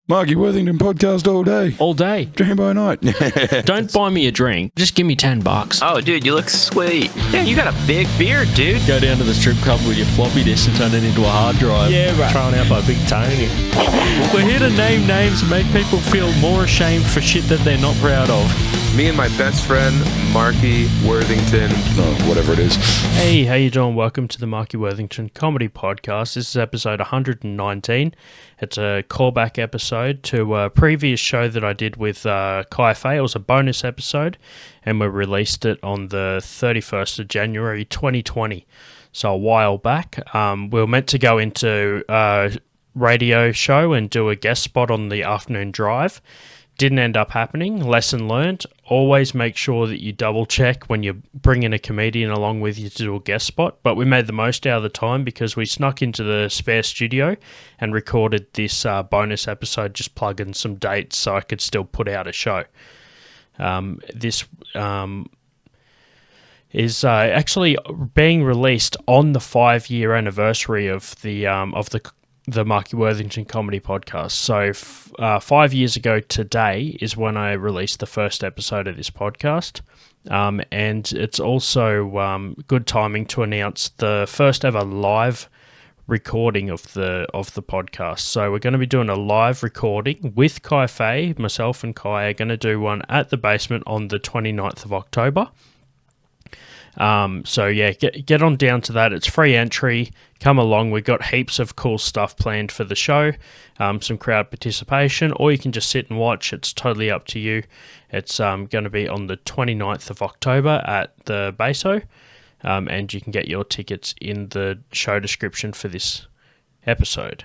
Marky Worthington Podcast all day. All day. Dream by night. Don't buy me a drink. Just give me $10. Oh, dude, you look sweet. Yeah, you got a big beard, dude. Go down to the strip club with your floppy disk and turn it into a hard drive. Yeah, right. Thrown out by Big Tony. We're here to name names and make people feel more ashamed for shit that they're not proud of. Me and my best friend, Marky Worthington. Whatever it is. Hey, how you doing? Welcome to the Marky Worthington Comedy Podcast. This is episode 119. It's a callback episode to a previous show that I did with Cy Fahey. It was a bonus episode, and we released it on the 31st of January 2020, so a while back. We were meant to go into a radio show and do a guest spot on the afternoon drive. Didn't end up happening. Lesson learned. Always make sure that you double check when you're bringing a comedian along with you to do a guest spot. But we made the most out of the time because we snuck into the spare studio and recorded this bonus episode, just plug in some dates so I could still put out a show. This is actually being released on the 5-year anniversary of the Marky Worthington Comedy Podcast. So 5 years ago today is when I released the first episode of this podcast. And it's also good timing to announce the first ever live recording of the podcast. So we're going to be doing a live recording with Cy Fahey. Myself and Kai are going to do one at the basement on the 29th of October. So yeah, get on down to that. It's free entry. Come along. We've got heaps of cool stuff planned for the show. Some crowd participation, or you can just sit and watch. It's totally up to you. It's going to be on the 29th of October at the Baso, and you can get your tickets in the show description for this episode.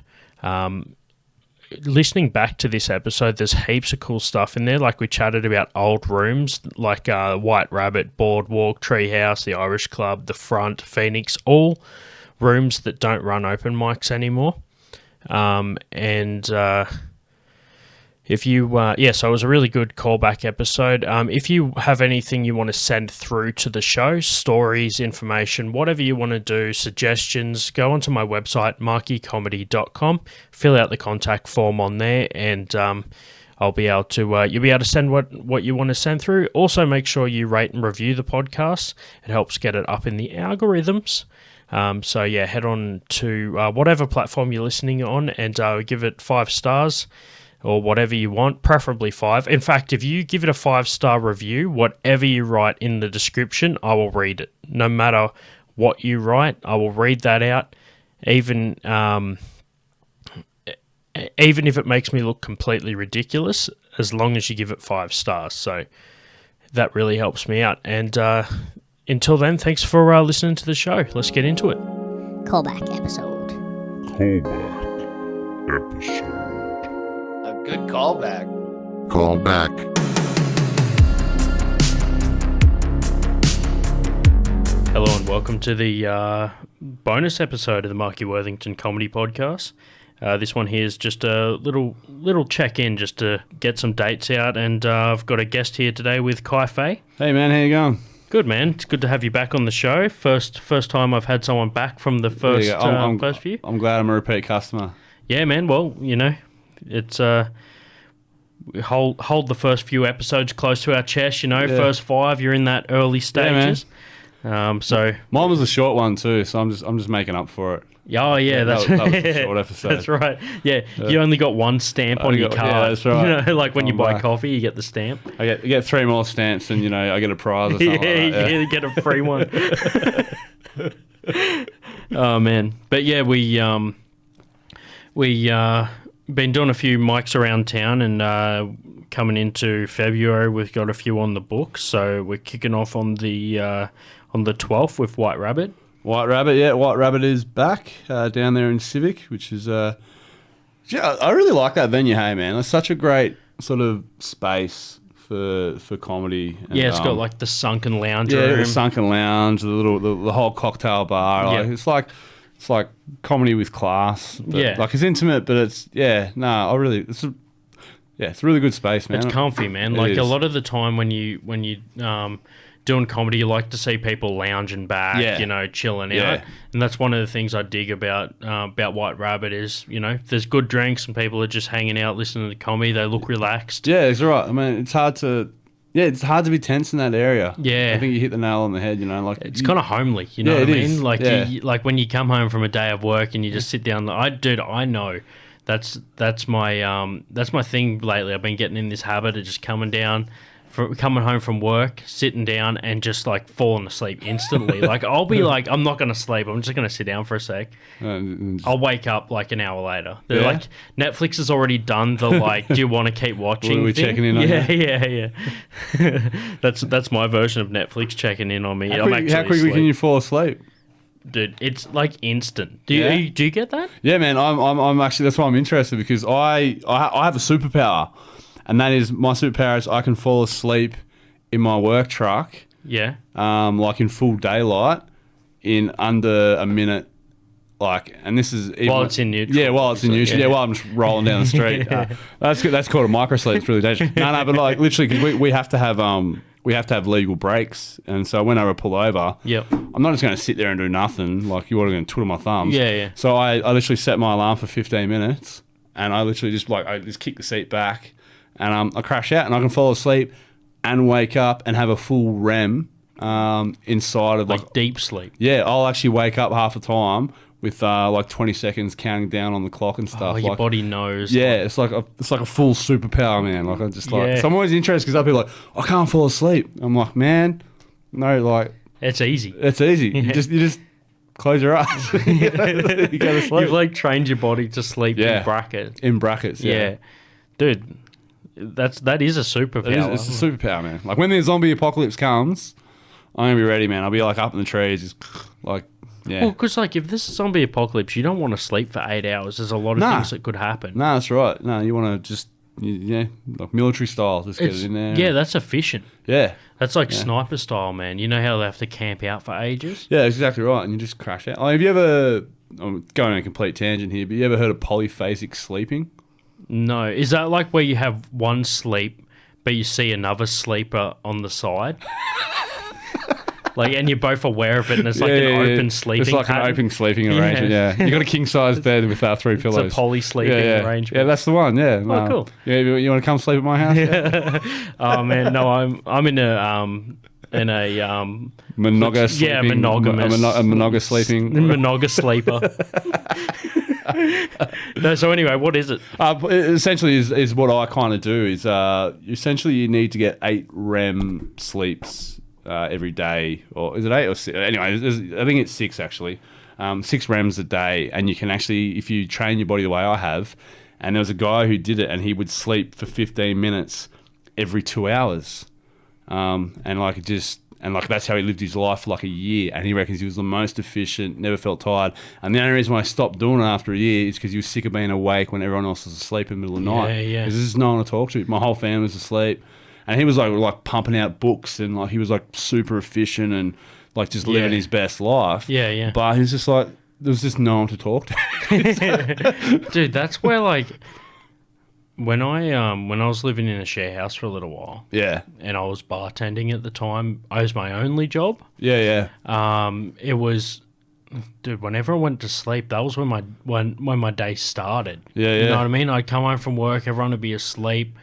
Listening back to this episode, there's heaps of cool stuff in there. Like we chatted about old rooms, like White Rabbit, Boardwalk, Treehouse, the Irish Club, the Front, Phoenix, all rooms that don't run open mics anymore. If you, so it was a really good callback episode. If you have anything you want to send through to the show, stories, information, whatever you want to do, suggestions, go onto my website, markycomedy.com, fill out the contact form on there, and I'll be able to, you'll be able to send what you want to send through. Also, make sure you rate and review the podcast. It helps get it up in the algorithms. So yeah, head on to whatever platform you're listening on and give it 5 stars. Or whatever you want, preferably 5. In fact, if you give it a 5-star review, whatever you write in the description, I will read it. No matter what you write, I will read that out, even if it makes me look completely ridiculous, as long as you give it 5 stars. So that really helps me out. And until then, thanks for listening to the show. Let's get into it. Callback episode. Good callback. Callback. Hello and welcome to the bonus episode of the Marky Worthington Comedy Podcast. This one here is just a little check-in just to get some dates out, and I've got a guest here today with Cy Fahey. Hey man, how you going? Good man, it's good to have you back on the show. First time I've had someone back from the first few. I'm glad I'm a repeat customer. Yeah man, well, you know, it's hold the first few episodes close to our chest, you know. Yeah. First 5, you're in that early stages. Yeah, so mine was a short one too, so I'm just making up for it. Oh yeah, that was a short episode. That's right. Yeah, you only got 1 stamp on your card. Yeah, that's right. You know, like when you buy coffee, you get the stamp. I get 3 more stamps, and you know I get a prize or something. You get a free one. Oh man, but yeah, we been doing a few mics around town, and coming into February, we've got a few on the books. So we're kicking off on the 12th with White Rabbit. White Rabbit is back down there in Civic, which is I really like that venue. Hey man, it's such a great sort of space for comedy. And, yeah, it's got like the sunken lounge room. Yeah, the sunken lounge, the whole cocktail bar. Yeah. Like, it's like comedy with class. Yeah. Like it's intimate, but it's it's a really good space, man. It's comfy, man. Like a lot of the time when you doing comedy, you like to see people lounging back, Yeah. you know, chilling Yeah. out. And that's one of the things I dig about White Rabbit is, you know, there's good drinks and people are just hanging out listening to comedy. They look relaxed. Yeah, it's right. I mean, it's hard to be tense in that area. Yeah. I think you hit the nail on the head, you know, like It's kind of homely, you know Yeah, what I it mean? is. Like, Yeah. like when you come home from a day of work and you just sit down. I know that's my thing lately. I've been getting in this habit of just coming home from work, sitting down, and just like falling asleep instantly. Like I'll be like, I'm not gonna sleep. I'm just gonna sit down for a sec. I'll wake up like an hour later. They're like, Netflix has already done the like, do you want to keep watching? We're thing? checking in on yeah. That's my version of Netflix checking in on me. how quickly asleep. can you fall asleep? Dude, it's like instant. Do Yeah. you get that? Yeah, man. I'm actually, that's why I'm interested, because I have a superpower, and that is, my superpower is I can fall asleep in my work truck, Yeah. like in full daylight, in under a minute. Like, and this is even, While it's in neutral, Yeah, while it's in obviously, neutral. yeah. Yeah, while I'm just rolling down the street. That's called a microsleep. It's really dangerous. No, but like literally, because we have to have legal breaks, and so when I pull over, Yep. I'm not just going to sit there and do nothing. Like, you're going to twiddle my thumbs. Yeah. So I literally set my alarm for 15 minutes, and I literally just kick the seat back, and I crash out, and I can fall asleep and wake up and have a full REM inside of Like deep sleep. Yeah, I'll actually wake up half the time with like 20 seconds counting down on the clock and stuff. Oh, your like, body knows. yeah, it's like a full superpower, man. Like, I'm just like, Yeah. so I'm always interested, because I'll be like, I can't fall asleep. I'm like, man, no, like, It's easy. it's easy. You just close your eyes. You go to sleep. You've like trained your body to sleep Yeah. in bracket. In brackets, Yeah. Dude, that is a superpower. It's a superpower, man. Like, when the zombie apocalypse comes, I'm gonna be ready, man. I'll be like up in the trees, just like, yeah. Well, because like if this is zombie apocalypse, you don't want to sleep for 8 hours. There's a lot of Nah. things that could happen. No, that's right. No, you want to just, yeah, like military style, just get it in there. Yeah, that's efficient. Yeah. That's like sniper style, man. You know how they have to camp out for ages? Yeah, that's exactly right. And you just crash out. Like, have you ever, I'm going on a complete tangent here, but you ever heard of polyphasic sleeping? No. Is that like where you have one sleep, but you see another sleeper on the side? Like, and you're both aware of it, and it's like an open sleeping It's like pattern. an open sleeping arrangement, yeah. You got a king-size bed with 3 pillows. It's a poly sleeping arrangement. Yeah, that's the one, yeah. No. cool. Yeah, you want to come sleep at my house? Yeah. Oh man, no, I'm in a Monogamous sleeping. Yeah, monogamous. A monogamous sleeping. monogamous sleeper. No, so anyway, what is it? Essentially is what I kind of do is essentially you need to get 8 REM sleeps every day, or is it 8 or 6? Anyway, I think it's 6 actually. 6 REMs a day, and you can actually, if you train your body the way I have, and there was a guy who did it, and he would sleep for 15 minutes every 2 hours, and that's how he lived his life for like a year, and he reckons he was the most efficient, never felt tired. And the only reason why I stopped doing it after a year is because he was sick of being awake when everyone else was asleep in the middle of the night. Yeah. Because there's no one to talk to. My whole family was asleep. And he was like pumping out books, and like he was like super efficient and like just living his best life. Yeah. But he was just like, there was just no one to talk to. Dude, that's where like when I was living in a share house for a little while, Yeah. and I was bartending at the time. It was my only job. Yeah. It was, dude, whenever I went to sleep, that was when my day started. Yeah. You know what I mean? I'd come home from work, everyone would be asleep.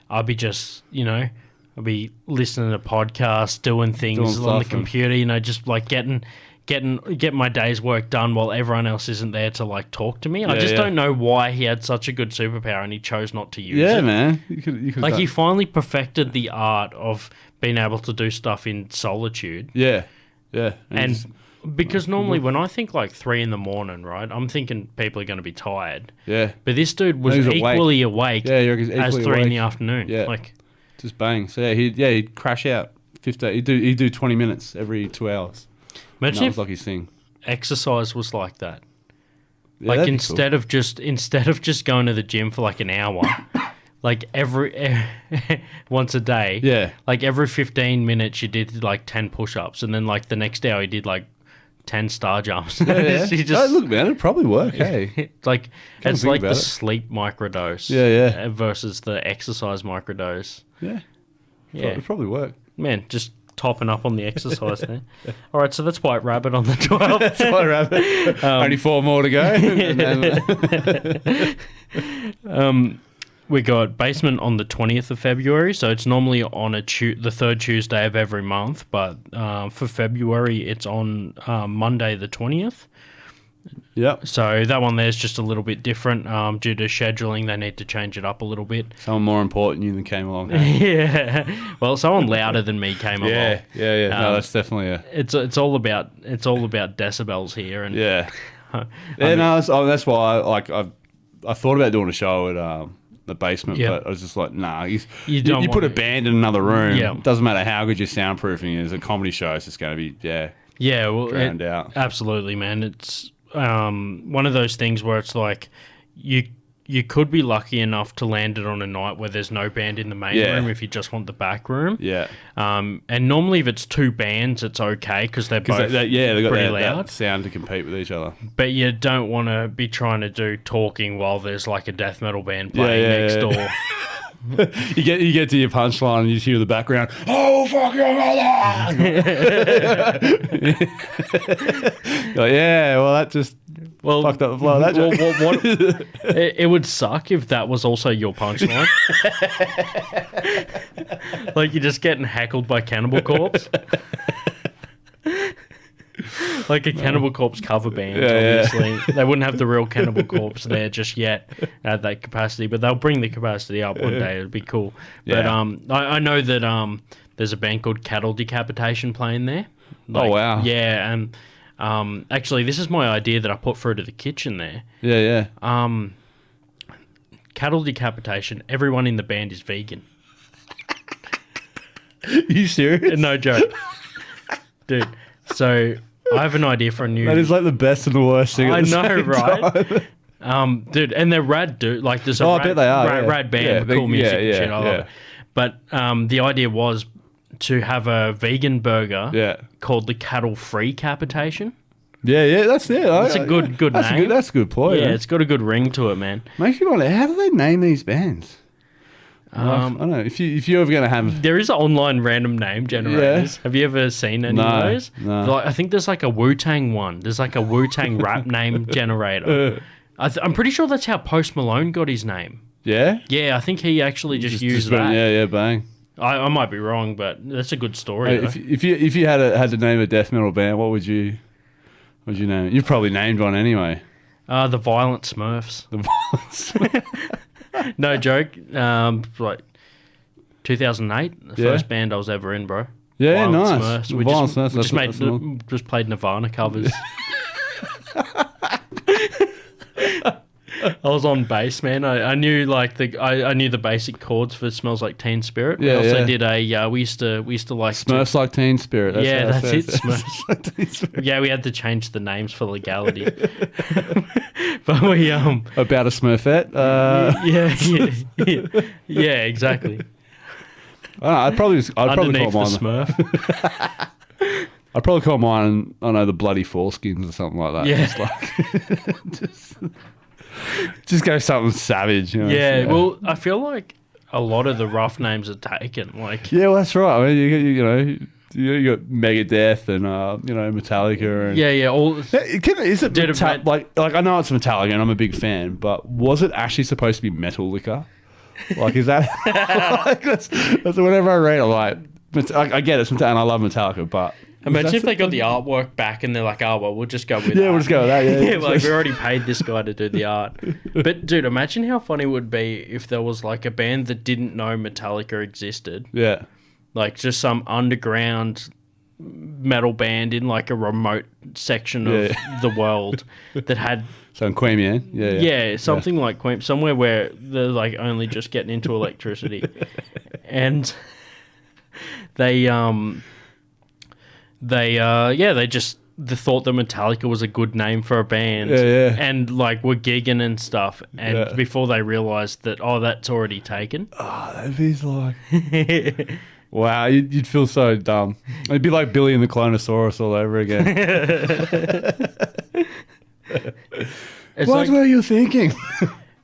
I'd be just, I'd be listening to podcasts, doing things on the computer, just like getting my day's work done while everyone else isn't there to like talk to me. I just don't know why he had such a good superpower and he chose not to use it. Yeah, man. You could Like he finally perfected the art of being able to do stuff in solitude. Yeah. And because normally when I think like 3 a.m, right, I'm thinking people are going to be tired. Yeah. But this dude was He was equally awake Yeah, you're equally as 3 in awake. the afternoon. Yeah. Like, just bang. So he'd crash out 15. He'd do 20 minutes every 2 hours. And imagine that if was like his thing. exercise was like that. Yeah, Like that'd be instead of just going to the gym for like an hour, like every once a day. Yeah. Like every 15 minutes you did like 10 push-ups, and then like the next hour you did like 10 star jumps. Yeah. You just, look, man, it'd probably work. Hey. like Come it's think like the about it. sleep microdose. Yeah. Versus the exercise microdose. Yeah. Yeah. It'd probably work. Man, just topping up on the exercise there. All right, so that's White Rabbit on the 12th. That's White Rabbit. Only 4 more to go. And then- We got Basement on the 20th of February, so it's normally on the third Tuesday of every month, but for February it's on Monday the 20th. Yep. So that one there's just a little bit different due to scheduling. They need to change it up a little bit. Someone more important than you came along. Hey? Yeah. Well, someone louder than me came along. Yeah. No, that's definitely a... It's all about decibels here, and Yeah. That's why I thought about doing a show at the Basement, Yeah. but I was just like, nah. You don't put a want band in another room. Yeah. It doesn't matter how good your soundproofing is. A comedy show is just going to be, yeah, well, drowned out. Absolutely, man. It's one of those things where it's like you could be lucky enough to land it on a night where there's no band in the main room if you just want the back room. Yeah. And normally if it's 2 bands, it's okay because they're both they've got pretty that loud. sound to compete with each other. But you don't want to be trying to do talking while there's like a death metal band playing next door. You get to your punchline and you hear the background, oh, fuck your mother! You're like, yeah, well, that just fucked up the flow of that joke. It would suck if that was also your punchline. Like you're just getting heckled by Cannibal Corpse. Like a Cannibal Corpse cover band, obviously. They wouldn't have the real Cannibal Corpse there just yet at that capacity, but they'll bring the capacity up one day. It'd be cool. But I know that there's a band called Cattle Decapitation playing there. Oh, wow. Yeah, and actually, this is my idea that I put through to the kitchen there. Yeah. Cattle Decapitation, everyone in the band is vegan. You serious? No joke. Dude, so I have an idea for a new... That is like the best and the worst thing. I know, right? Dude, and they're rad, dude. Like, there's a I bet they are, rad band with cool music and shit. I love it. But the idea was to have a vegan burger called the Cattle Free Capitation. Yeah, that's it. It's a good name. That's a good ploy. Yeah, it's got a good ring to it, man. Makes you wonder, how do they name these bands? I don't know. If you're ever going to have... There is online random name generators. Yeah. Have you ever seen any of those? No. Like, I think there's like a Wu-Tang one. There's like a Wu-Tang rap name generator. I'm pretty sure that's how Post Malone got his name. Yeah? Yeah, I think he actually just used that. Yeah, bang. I might be wrong, but that's a good story. Hey, if you had to name a death metal band, what would you name it? You've probably named one anyway. The Violent Smurfs. The Violence. No joke. Like 2008, the first band I was ever in, bro. Yeah, Violent nice. Smurfs. We Violent just, Smurfs, we that's just played Nirvana covers. I was on bass, man. I knew like I knew the basic chords for Smells Like Teen Spirit. We also did a we used to like Smurfs Like Teen Spirit. That's it. Smurfs. Yeah, we had to change the names for legality. But we about a Smurfette. Yeah, exactly. I'd probably call Underneath mine the Smurf. I'd probably call mine, I don't know, the Bloody Foreskins or something like that. Yeah. Just go something savage. You know? Yeah, well, I feel like a lot of the rough names are taken. Like, yeah, well, that's right. I mean, you got Megadeth and Metallica and all. Is it like I know it's Metallica and I'm a big fan, but was it actually supposed to be Metal Liquor? Like, is that like that's whenever I read it, I'm like, I get it, and I love Metallica, but imagine if they got the artwork back and they're like, oh, well, we'll just go with that. Yeah, we'll just go with that, yeah. Yeah, like, we already paid this guy to do the art. But, dude, imagine how funny it would be if there was, like, a band that didn't know Metallica existed. Yeah. Like, just some underground metal band in, like, a remote section of the world that had... So in Queen, Yeah, something like Queen, somewhere where they're, like, only just getting into electricity. And they thought that Metallica was a good name for a band, and like were gigging and stuff, and before they realised that that's already taken. Oh, that'd be like, wow, you'd feel so dumb. It'd be like Billy and the Clonosaurus all over again. What were you thinking?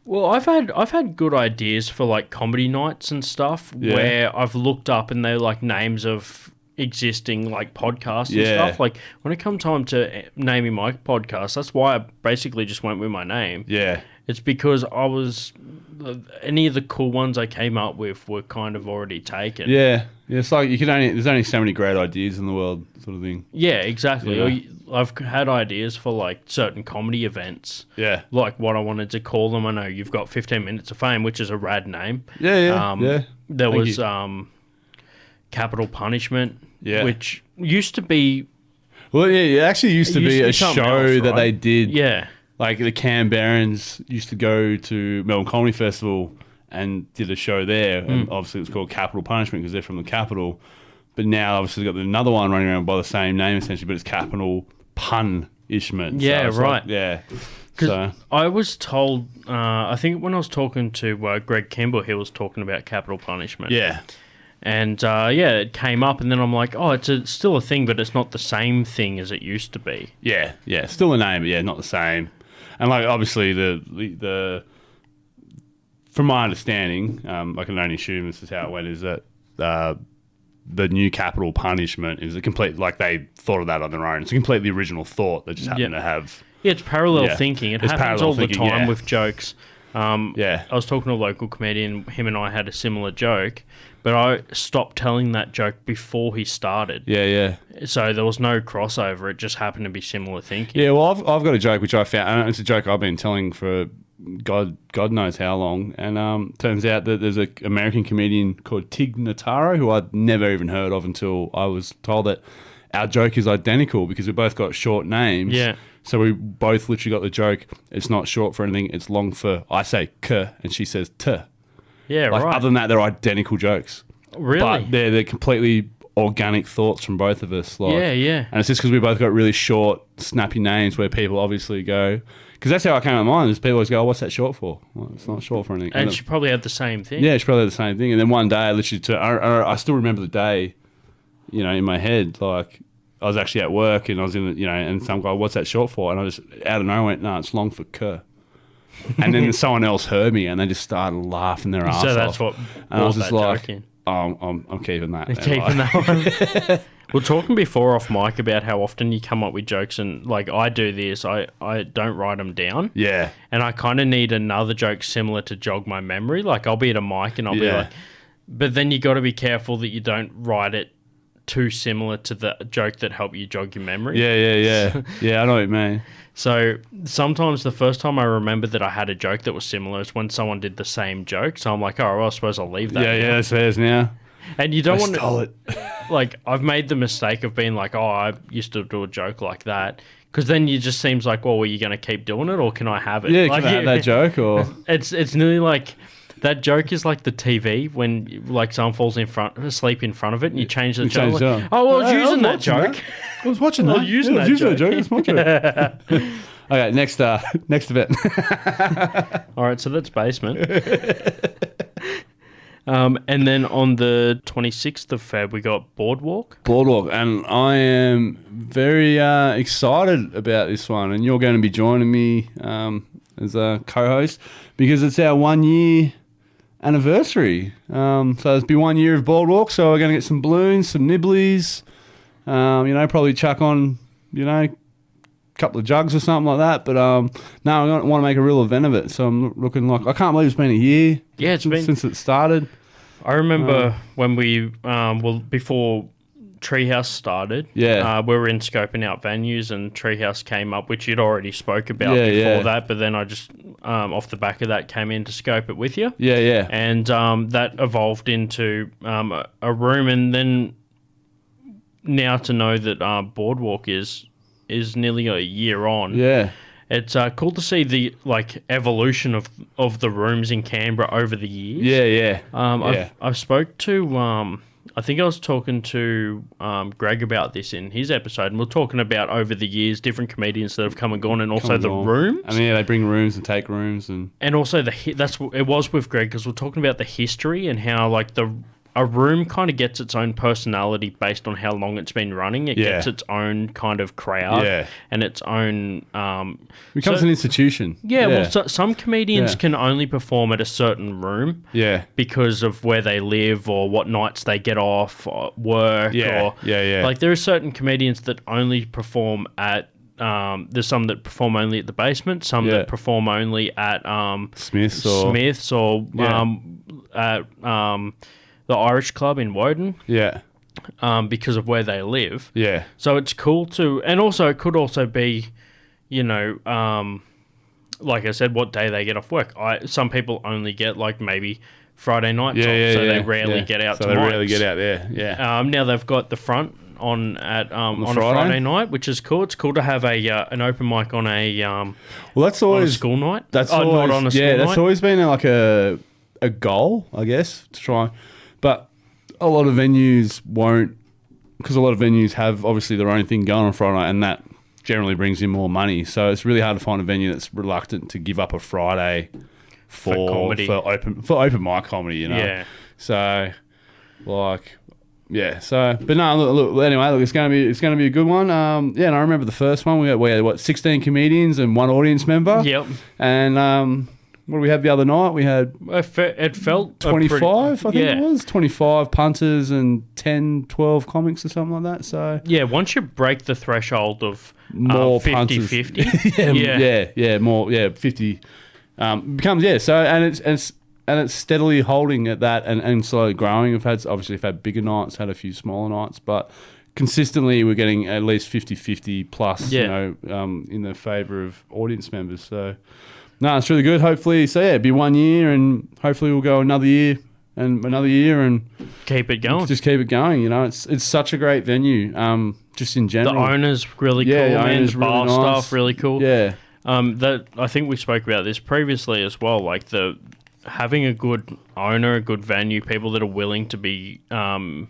Well, I've had good ideas for like comedy nights and stuff where I've looked up and they're like names of existing like podcasts and Yeah. stuff. Like when it come time to naming my podcast, that's why I basically just went with my name. Yeah. It's because any of the cool ones I came up with were kind of already taken. Yeah. It's like there's only so many great ideas in the world, sort of thing. Yeah, exactly. Yeah. I've had ideas for like certain comedy events. Yeah. Like what I wanted to call them. I know you've got 15 Minutes of Fame, which is a rad name. Yeah. There Thank was you. Capital Punishment, Yeah. which used to be... Well, yeah, it actually used to be a something show else, that right? they did. Yeah. Like the Canberrans used to go to Melbourne Comedy Festival and did a show there. And obviously it was called Capital Punishment because they're from the capital. But now obviously they've got another one running around by the same name essentially, but it's Capital Punishment. Yeah, so right. Yeah. Because I was told, I think when I was talking to Greg Kimball, he was talking about Capital Punishment. Yeah. And it came up, and then I'm like, oh, it's still a thing, but it's not the same thing as it used to be. Yeah. Yeah. Still a name, but yeah, not the same. And like obviously the from my understanding, I can only assume this is how it went, is that the new Capital Punishment is a complete, like they thought of that on their own. It's a completely original thought that just happened to have. Yeah, it's parallel thinking. It It's happens parallel all the thinking, time yeah. with jokes. Yeah. I was talking to a local comedian. Him and I had a similar joke, but I stopped telling that joke before he started. Yeah, yeah. So there was no crossover. It just happened to be similar thinking. Yeah, well, I've got a joke which I found, and it's a joke I've been telling for God knows how long, and turns out that there's an American comedian called Tig Notaro who I'd never even heard of until I was told that our joke is identical because we both got short names. Yeah. So we both literally got the joke. It's not short for anything. It's long for, I say k, and she says t. Yeah, Like, right. other than that, they're identical jokes. Really? But they're completely organic thoughts from both of us. Like, Yeah. And it's just because we both got really short, snappy names where people obviously go, because that's how I came to mind, is people always go, oh, what's that short for? Well, it's not short for anything. And then- she probably had the same thing. yeah, she probably had the same thing. And then one day, I literally, I still remember the day, in my head, like, I was actually at work and I was in the, and some guy, what's that short for? And I just, out of nowhere, went, no, it's long for k. And then someone else heard me and they just started laughing their ass off. So that's what And I was brought just that like, joke in. oh, I'm keeping that. man. Keeping Like- that one. We're talking before off mic about how often you come up with jokes, and like I do this, I don't write them down. Yeah. And I kind of need another joke similar to jog my memory. Like I'll be at a mic and I'll be Yeah. like, but then you got to be careful that you don't write it too similar to the joke that helped you jog your memory. Yeah. Yeah, I know what you mean. So sometimes the first time I remember that I had a joke that was similar is when someone did the same joke. So I'm like, oh, well, I suppose I'll leave that. Yeah, that's theirs now. And you don't I want stole to, it. like, I've made the mistake of being like, oh, I used to do a joke like that. Because then you just seems like, well, are you going to keep doing it or can I have it? Yeah, like, can I have that joke or? It's nearly like that joke is like the TV when like someone falls asleep in front of it and you change the joke. change Like, it up. oh, well, I was Hey, using that watching joke. that. I was watching that. I was using that that joke. It's my joke. Okay, next event. All right, so that's Basement. And then on the 26th of Feb, we got Boardwalk. Boardwalk, and I am very excited about this one, and you're going to be joining me as a co-host because it's our 1 year anniversary. So it's been 1 year of Boardwalk, so we're going to get some balloons, some nibblies, probably chuck on, a couple of jugs or something like that. But no, I want to make a real event of it, so I'm looking like, I can't believe it's been a year. Yeah, it's been since it started. I remember when we, before Treehouse started, we were in scoping out venues and Treehouse came up, which you'd already spoke about before that, but then I just, off the back of that, came in to scope it with you. Yeah. And that evolved into a room, and then now to know that Boardwalk is nearly a year on. Yeah. It's cool to see the evolution of the rooms in Canberra over the years. Yeah. I've spoke to I think I was talking to Greg about this in his episode, and we're talking about over the years different comedians that have come and gone, and also the rooms. I mean, they bring rooms and take rooms, and also it was with Greg because we're talking about the history and how a room kind of gets its own personality based on how long it's been running. It gets its own kind of crowd and its own... becomes an institution. Yeah, well, some comedians can only perform at a certain room because of where they live or what nights they get off or work. Like, there are certain comedians that only perform at... there's some that perform only at the basement, some that perform only at Smith's or at the Irish Club in Woden. Yeah. Because of where they live. Yeah. So it's cool to... And also, it could also be, you know, like I said, what day they get off work. Some people only get, like, maybe Friday nights off, so they rarely get out to they rarely get out there, now they've got the front on a Friday night, which is cool. It's cool to have an open mic on a that's always on a school night. That's always, not on a school night. That's always been like a goal, I guess, to try. But a lot of venues won't, because a lot of venues have obviously their own thing going on Friday night, and that generally brings in more money. So it's really hard to find a venue that's reluctant to give up a Friday for comedy, for open mic comedy. You know. Yeah. So, like. Yeah, so but no, look. Anyway, look, it's gonna be a good one. And I remember the first one. We had 16 comedians and one audience member. Yep. And what did we have the other night? We had it felt 25. I think it was 25 punters and 10, 12 comics or something like that. So yeah, once you break the threshold of more 50-50, more 50 becomes So and it's steadily holding at that and slowly growing. We've had bigger nights, had a few smaller nights, but consistently we're getting at least 50-50 plus, you know, in the favour of audience members. So, no, it's really good. Hopefully, it'll be 1 year and hopefully we'll go another year and keep it going. Just keep it going, you know. It's such a great venue, just in general. The owner's really cool, man. The bar really nice. staff really cool. Yeah. That I think we spoke about this previously as well, like having a good owner, a good venue, people that are willing to be kind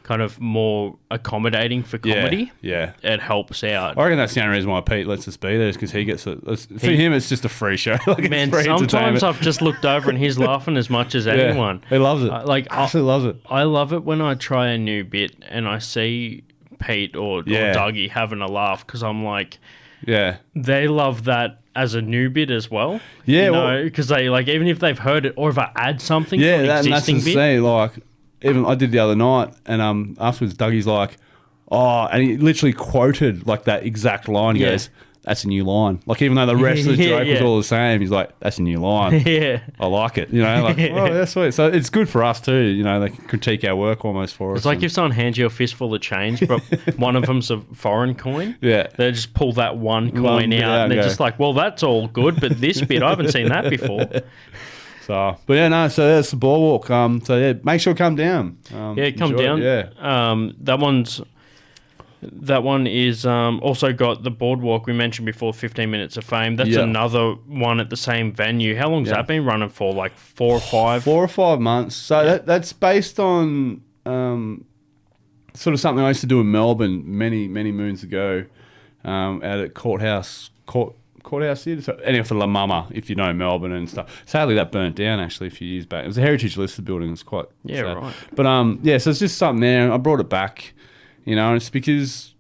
of more accommodating for comedy. Yeah. It helps out. I reckon that's the only reason why Pete lets us be there is because he gets it. For him, it's just a free show. Like, man, sometimes I've just looked over and he's laughing as much as anyone. He loves it. Absolutely loves it. I love it when I try a new bit and I see Pete or Dougie having a laugh because I'm like... Yeah, they love that as a new bit as well. Yeah, because they like even if they've heard it or if I add something. Yeah, to an existing that's bit. Say, like even I did the other night, and afterwards Dougie's like, and he literally quoted like that exact line. He goes, "That's a new line." Like even though the rest of the joke was all the same, he's like, "That's a new line." Yeah, I like it. You know, like that's sweet. So it's good for us too. You know, they can critique our work almost for us. It's like if someone hands you a fistful of change, but one of them's a foreign coin. Yeah, they just pull that one coin out, and they're just like, "Well, that's all good, but this bit I haven't seen that before." So, but so that's the boardwalk. So make sure to come down. Come down. That one is also got the boardwalk we mentioned before, 15 Minutes of Fame. That's another one at the same venue. How long's that been running for? Like 4 or 5? 4 or 5 months. So that's based on sort of something I used to do in Melbourne many moons ago out at Courthouse Theatre. So anyway, for La Mama, if you know Melbourne and stuff. Sadly, that burnt down actually a few years back. It was a heritage listed building. It's quite sad. Right. But so it's just something there. I brought it back. You know, and it's because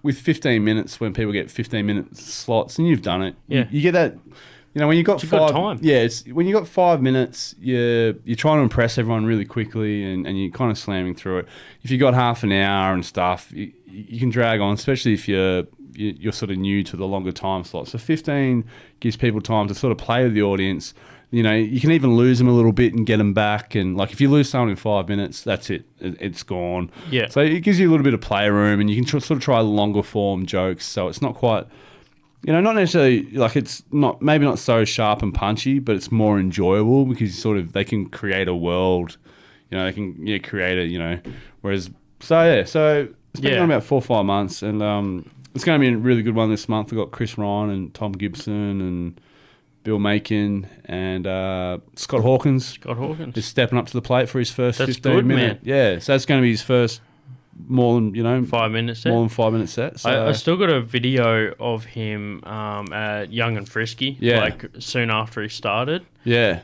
with 15 minutes, when people get 15-minute slots, and you've done it, you get that. You know, when you got it's 5 time. Yeah, it's when you got 5 minutes, you're trying to impress everyone really quickly, and you're kind of slamming through it. If you got half an hour and stuff, you can drag on, especially if you're sort of new to the longer time slot. So 15 gives people time to sort of play with the audience. You know, you can even lose them a little bit and get them back. And like if you lose someone in 5 minutes, that's it. It's gone. Yeah. So it gives you a little bit of play room, and you can sort of try longer form jokes. So it's not quite, you know, not necessarily like it's not maybe not so sharp and punchy, but it's more enjoyable because they can create a world. You know, they can create a, you know, whereas so it's been on about 4 or 5 months, and it's going to be a really good one this month. We've got Chris Ryan and Tom Gibson and Bill Macon and Scott Hawkins. Is stepping up to the plate for his first 15 minute. Yeah, so that's going to be his first more than 5 minute set. More than 5 minute set. So. I still got a video of him at Young and Frisky. Yeah. Like soon after he started. Yeah.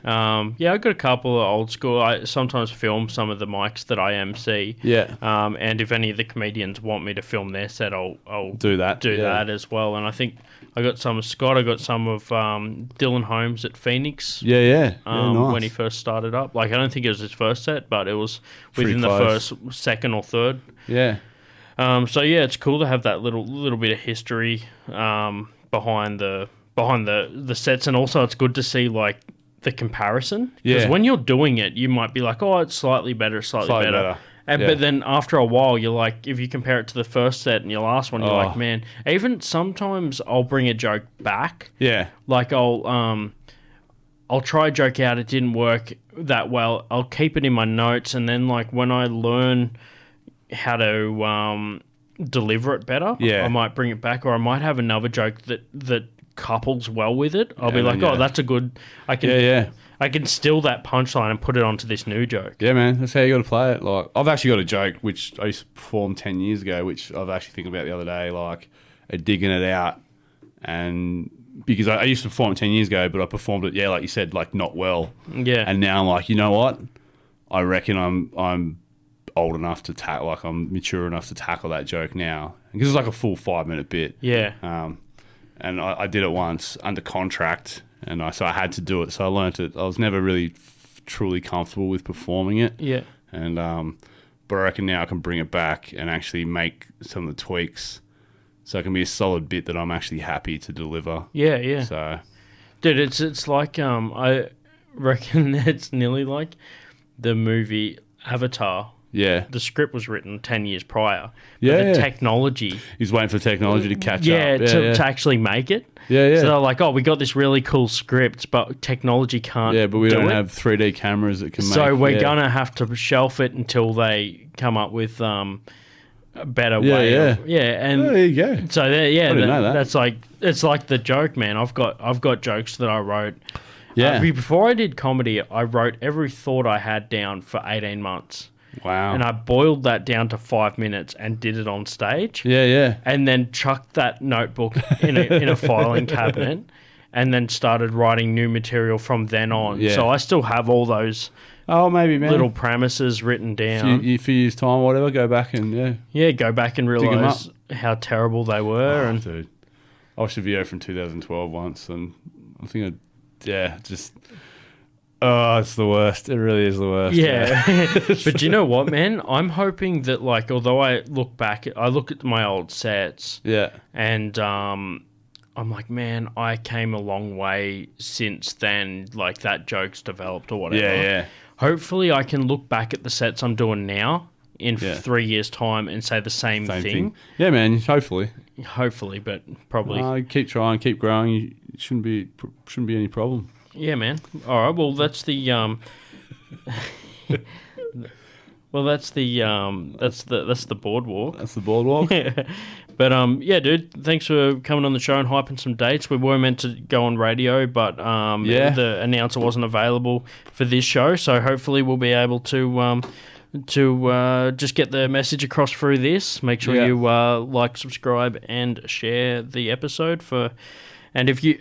Yeah, I got a couple of old school. I sometimes film some of the mics that I MC. Yeah. And if any of the comedians want me to film their set, I'll Do that. that as well. And I think I got some of Scott. I got some of Dylan Holmes at Phoenix. Yeah. Nice. When he first started up. Like, I don't think it was his first set, but it was Pretty within the close. first, second or third. Yeah. So yeah, it's cool to have that little bit of history behind the sets, and also it's good to see like the comparison. Because when you're doing it, you might be like, oh, it's slightly better, slightly better. But then after a while, you're like, if you compare it to the first set and your last one, you're like, man. Even sometimes I'll bring a joke back. Yeah. Like I'll try a joke out. It didn't work that well. I'll keep it in my notes, and then like when I learn how to deliver it better, I might bring it back, or I might have another joke that couples well with it. I'll be like, oh, that's a good. I can steal that punchline and put it onto this new joke. Yeah, man, that's how you got to play it. Like, I've actually got a joke which I used to perform 10 years ago, which I've actually thinking about the other day, like digging it out, and because I used to perform it 10 years ago, but I performed it, like you said, like not well. Yeah. And now I'm like, you know what? I reckon I'm old enough to tackle, like I'm mature enough to tackle that joke now, because it's like a full 5-minute bit. Yeah. And I did it once under contract, and so I had to do it. So I learnt it. I was never really truly comfortable with performing it. Yeah. And but I reckon now I can bring it back and actually make some of the tweaks, so it can be a solid bit that I'm actually happy to deliver. Yeah. So, dude, it's like I reckon it's nearly like the movie Avatar. Yeah. The script was written 10 years prior. Yeah. The technology. He's waiting for technology to catch up. To actually make it. Yeah. So they're like, oh, we got this really cool script, but technology can't. Yeah, but we don't it. have 3D cameras that can make. So we're gonna have to shelf it until they come up with a better way. And there you go. So I didn't know that. That's like, it's like the joke, man. I've got jokes that I wrote. Yeah. Before I did comedy, I wrote every thought I had down for 18 months. Wow. And I boiled that down to 5 minutes and did it on stage. Yeah. And then chucked that notebook in a filing cabinet, and then started writing new material from then on. Yeah. So I still have all those maybe, man. little premises written down. If you use time or whatever, go back and go back and realise how terrible they were. Dude, I watched a video from 2012 once, and I think it's the worst. It really is the worst. Yeah. But do you know what, man? I'm hoping that, like, although I look at my old sets. Yeah. And I'm like, man, I came a long way since then. Like, that joke's developed or whatever. Yeah. Hopefully I can look back at the sets I'm doing now in 3 years' time and say the same thing. Yeah, man. Hopefully, but probably. Keep trying, keep growing. It shouldn't be any problem. Yeah, man. All right. Well, that's the that's the boardwalk. That's the boardwalk. But dude, thanks for coming on the show and hyping some dates. We were meant to go on radio, but the announcer wasn't available for this show, so hopefully we'll be able to just get the message across through this. Make sure you like, subscribe, and share the episode for. And if you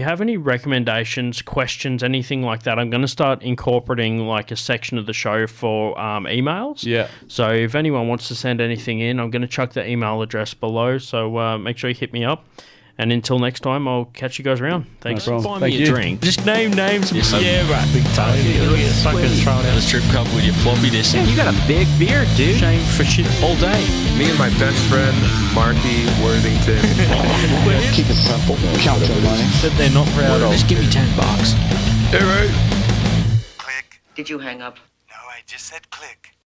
have any recommendations, questions, anything like that, I'm going to start incorporating like a section of the show for emails. Yeah. So if anyone wants to send anything in, I'm going to chuck the email address below. So make sure you hit me up. And until next time, I'll catch you guys around. Thanks. No Buy Thank me you. a drink. Just name names. Yeah, right. Big time. Fucking thrown out of the strip club with your floppy disk. Man, you got a big beard, dude. Shame for shit all day. Me and my best friend, Marky Worthington. Keep it simple. Count your money. That they're not proud of. Just give me $10. Hey, right. Click. Did you hang up? No, I just said click.